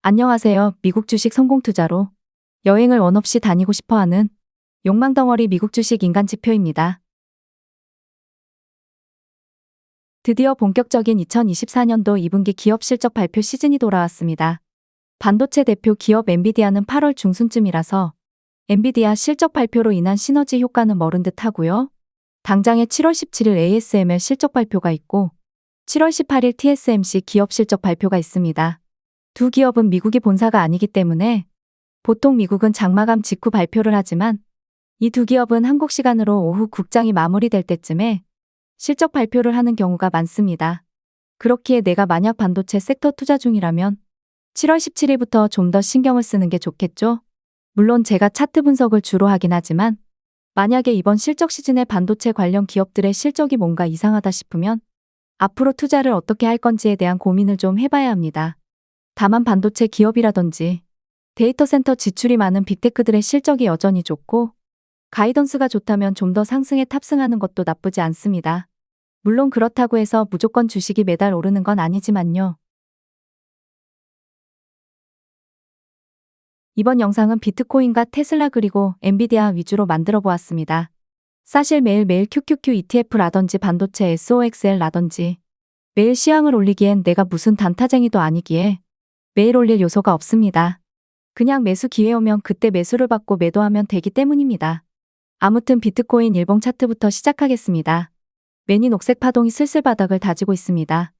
안녕하세요. 미국 주식 성공 투자로 여행을 원 없이 다니고 싶어하는 욕망덩어리 미국 주식 인간지표입니다. 드디어 본격적인 2024년도 2분기 기업 실적 발표 시즌이 돌아왔습니다. 반도체 대표 기업 엔비디아는 8월 중순쯤이라서 엔비디아 실적 발표로 인한 시너지 효과는 멀은 듯 하고요. 당장에 7월 17일 ASML 실적 발표가 있고 7월 18일 TSMC 기업 실적 발표가 있습니다. 두 기업은 미국이 본사가 아니기 때문에 보통 미국은 장마감 직후 발표를 하지만 이 두 기업은 한국 시간으로 오후 국장이 마무리될 때쯤에 실적 발표를 하는 경우가 많습니다. 그렇기에 내가 만약 반도체 섹터 투자 중이라면 7월 17일부터 좀 더 신경을 쓰는 게 좋겠죠? 물론 제가 차트 분석을 주로 하긴 하지만 만약에 이번 실적 시즌에 반도체 관련 기업들의 실적이 뭔가 이상하다 싶으면 앞으로 투자를 어떻게 할 건지에 대한 고민을 좀 해봐야 합니다. 다만 반도체 기업이라든지 데이터 센터 지출이 많은 빅테크들의 실적이 여전히 좋고 가이던스가 좋다면 좀 더 상승에 탑승하는 것도 나쁘지 않습니다. 물론 그렇다고 해서 무조건 주식이 매달 오르는 건 아니지만요. 이번 영상은 비트코인과 테슬라 그리고 엔비디아 위주로 만들어 보았습니다. 사실 매일매일 QQQ ETF라든지 반도체 SOXL라든지 매일 시황을 올리기엔 내가 무슨 단타쟁이도 아니기에 매일 올릴 요소가 없습니다. 그냥 매수 기회 오면 그때 매수를 받고 매도하면 되기 때문입니다. 아무튼 비트코인 일봉 차트부터 시작하겠습니다. 매니 녹색 파동이 슬슬 바닥을 다지고 있습니다.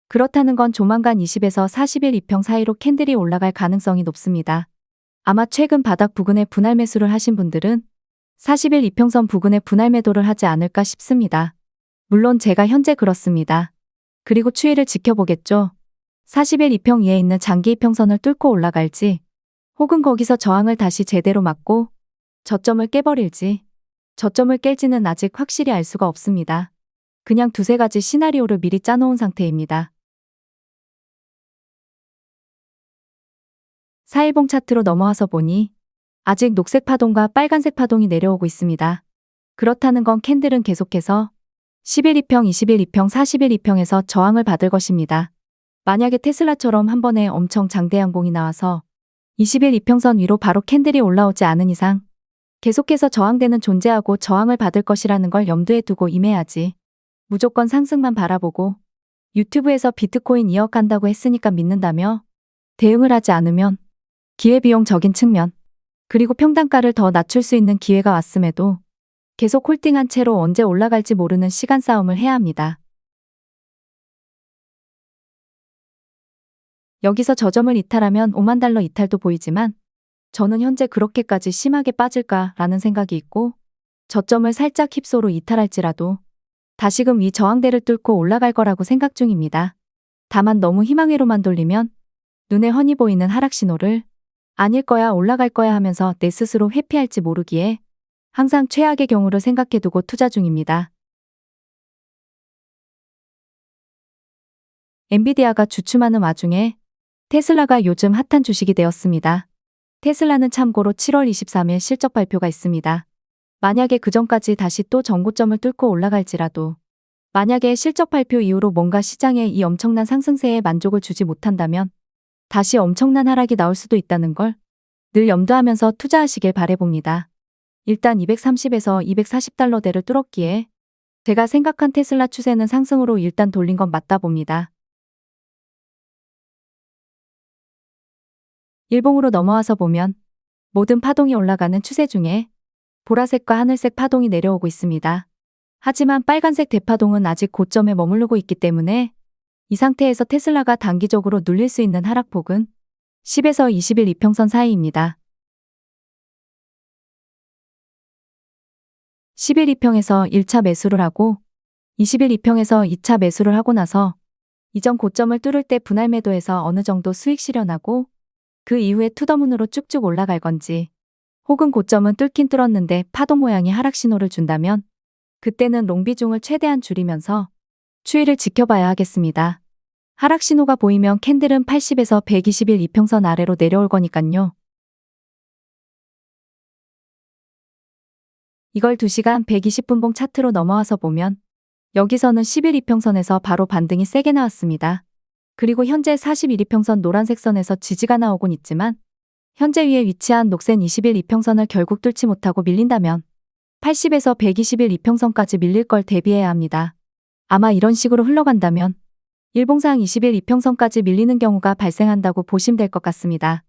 그렇다는 건 조만간 20에서 40일 이평 사이로 캔들이 올라갈 가능성이 높습니다. 아마 최근 바닥 부근에 분할 매수를 하신 분들은 40일 이평선 부근에 분할 매도를 하지 않을까 싶습니다. 물론 제가 현재 그렇습니다. 그리고 추이를 지켜보겠죠. 40일 이평 위에 있는 장기 이평선을 뚫고 올라갈지 혹은 거기서 저항을 다시 제대로 맞고 저점을 깨버릴지 저점을 깰지는 아직 확실히 알 수가 없습니다. 그냥 두세 가지 시나리오를 미리 짜놓은 상태입니다. 4일봉 차트로 넘어와서 보니 아직 녹색 파동과 빨간색 파동이 내려오고 있습니다. 그렇다는 건 캔들은 계속해서 10일 이평, 20일 이평, 40일 이평에서 저항을 받을 것입니다. 만약에 테슬라처럼 한 번에 엄청 장대양 봉이 나와서 20일 이평선 위로 바로 캔들이 올라오지 않은 이상 계속해서 저항대는 존재하고 저항을 받을 것이라는 걸 염두에 두고 임해야지. 무조건 상승만 바라보고 유튜브에서 비트코인 2억 간다고 했으니까 믿는다며 대응을 하지 않으면 기회비용적인 측면 그리고 평단가를 더 낮출 수 있는 기회가 왔음에도 계속 홀딩한 채로 언제 올라갈지 모르는 시간 싸움을 해야 합니다. 여기서 저점을 이탈하면 5만 달러 이탈도 보이지만 저는 현재 그렇게까지 심하게 빠질까라는 생각이 있고 저점을 살짝 힙소로 이탈할지라도 다시금 이 저항대를 뚫고 올라갈 거라고 생각 중입니다. 다만 너무 희망회로만 돌리면 눈에 훤히 보이는 하락 신호를 아닐 거야 올라갈 거야 하면서 내 스스로 회피할지 모르기에 항상 최악의 경우를 생각해두고 투자 중입니다. 엔비디아가 주춤하는 와중에 테슬라가 요즘 핫한 주식이 되었습니다. 테슬라는 참고로 7월 23일 실적 발표가 있습니다. 만약에 그 전까지 다시 또 전고점을 뚫고 올라갈지라도 만약에 실적 발표 이후로 뭔가 시장에 이 엄청난 상승세에 만족을 주지 못한다면 다시 엄청난 하락이 나올 수도 있다는 걸 늘 염두하면서 투자하시길 바라봅니다. 일단 230에서 240달러대를 뚫었기에 제가 생각한 테슬라 추세는 상승으로 일단 돌린 건 맞다 봅니다. 일봉으로 넘어와서 보면 모든 파동이 올라가는 추세 중에 보라색과 하늘색 파동이 내려오고 있습니다. 하지만 빨간색 대파동은 아직 고점에 머무르고 있기 때문에 이 상태에서 테슬라가 단기적으로 눌릴 수 있는 하락폭은 10에서 20일 이평선 사이입니다. 10일 이평에서 1차 매수를 하고 20일 이평에서 2차 매수를 하고 나서 이전 고점을 뚫을 때 분할 매도해서 어느 정도 수익 실현하고 그 이후에 투더문으로 쭉쭉 올라갈 건지 혹은 고점은 뚫긴 뚫었는데 파동 모양이 하락 신호를 준다면 그때는 롱 비중을 최대한 줄이면서 추이를 지켜봐야 하겠습니다. 하락 신호가 보이면 캔들은 80에서 120일 이평선 아래로 내려올 거니깐요. 이걸 2시간 120분봉 차트로 넘어와서 보면 여기서는 10일 이평선에서 바로 반등이 세게 나왔습니다. 그리고 현재 41이평선 노란색 선에서 지지가 나오곤 있지만 현재 위에 위치한 녹색 21 이평선을 결국 뚫지 못하고 밀린다면 80에서 121 이평선까지 밀릴 걸 대비해야 합니다. 아마 이런 식으로 흘러간다면 일봉상 21 이평선까지 밀리는 경우가 발생한다고 보시면 될 것 같습니다.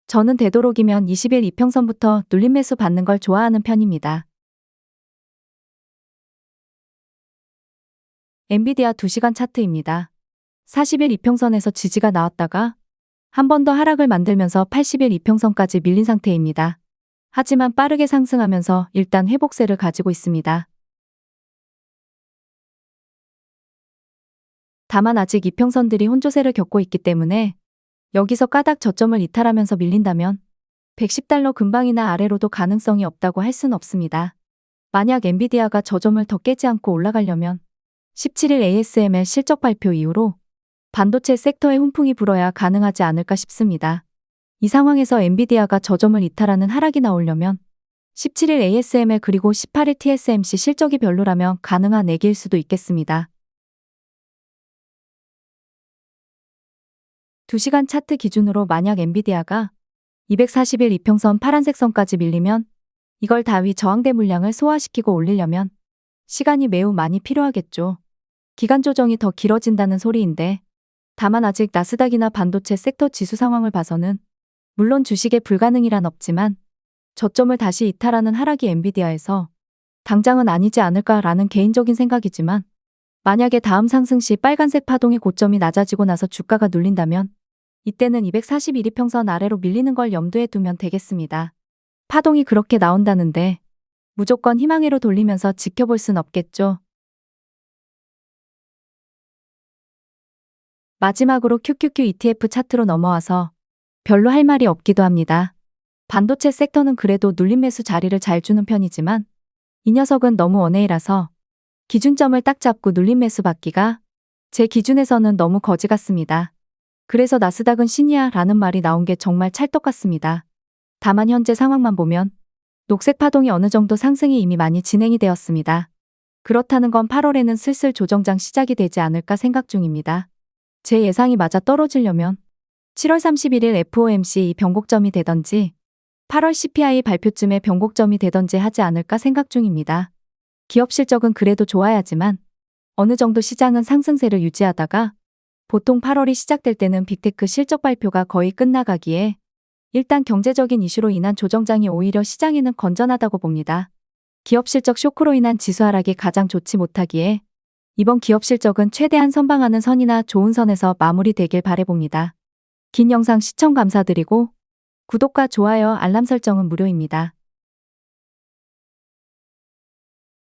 저는 되도록이면 21 이평선부터 눌림 매수 받는 걸 좋아하는 편입니다. 엔비디아 2시간 차트입니다. 41 이평선에서 지지가 나왔다가 한 번 더 하락을 만들면서 81 이평선까지 밀린 상태입니다. 하지만 빠르게 상승하면서 일단 회복세를 가지고 있습니다. 다만 아직 이평선들이 혼조세를 겪고 있기 때문에 여기서 까닥 저점을 이탈하면서 밀린다면 110달러 근방이나 아래로도 가능성이 없다고 할 수는 없습니다. 만약 엔비디아가 저점을 더 깨지 않고 올라가려면 17일 ASML 실적 발표 이후로 반도체 섹터에 훈풍이 불어야 가능하지 않을까 싶습니다. 이 상황에서 엔비디아가 저점을 이탈하는 하락이 나오려면 17일 ASML 그리고 18일 TSMC 실적이 별로라면 가능한 애기일 수도 있겠습니다. 2시간 차트 기준으로 만약 엔비디아가 241 이평선 파란색 선까지 밀리면 이걸 다위 저항대 물량을 소화시키고 올리려면 시간이 매우 많이 필요하겠죠. 기간 조정이 더 길어진다는 소리인데 다만 아직 나스닥이나 반도체 섹터 지수 상황을 봐서는 물론 주식에 불가능이란 없지만 저점을 다시 이탈하는 하락이 엔비디아에서 당장은 아니지 않을까라는 개인적인 생각이지만 만약에 다음 상승 시 빨간색 파동의 고점이 낮아지고 나서 주가가 눌린다면 이때는 241이평선 아래로 밀리는 걸 염두에 두면 되겠습니다. 파동이 그렇게 나온다는데 무조건 희망회로 돌리면서 지켜볼 순 없겠죠. 마지막으로 QQQ ETF 차트로 넘어와서 별로 할 말이 없기도 합니다. 반도체 섹터는 그래도 눌림 매수 자리를 잘 주는 편이지만 이 녀석은 너무 원웨이라서 기준점을 딱 잡고 눌림 매수 받기가 제 기준에서는 너무 거지 같습니다. 그래서 나스닥은 신이야라는 말이 나온 게 정말 찰떡 같습니다. 다만 현재 상황만 보면 녹색 파동이 어느 정도 상승이 이미 많이 진행이 되었습니다. 그렇다는 건 8월에는 슬슬 조정장 시작이 되지 않을까 생각 중입니다. 제 예상이 맞아 떨어지려면 7월 31일 FOMC 변곡점이 되던지 8월 CPI 발표쯤에 변곡점이 되던지 하지 않을까 생각 중입니다. 기업 실적은 그래도 좋아야지만 어느 정도 시장은 상승세를 유지하다가 보통 8월이 시작될 때는 빅테크 실적 발표가 거의 끝나가기에 일단 경제적인 이슈로 인한 조정장이 오히려 시장에는 건전하다고 봅니다. 기업 실적 쇼크로 인한 지수 하락이 가장 좋지 못하기에 이번 기업 실적은 최대한 선방하는 선이나 좋은 선에서 마무리되길 바라봅니다. 긴 영상 시청 감사드리고 구독과 좋아요, 알람 설정은 무료입니다.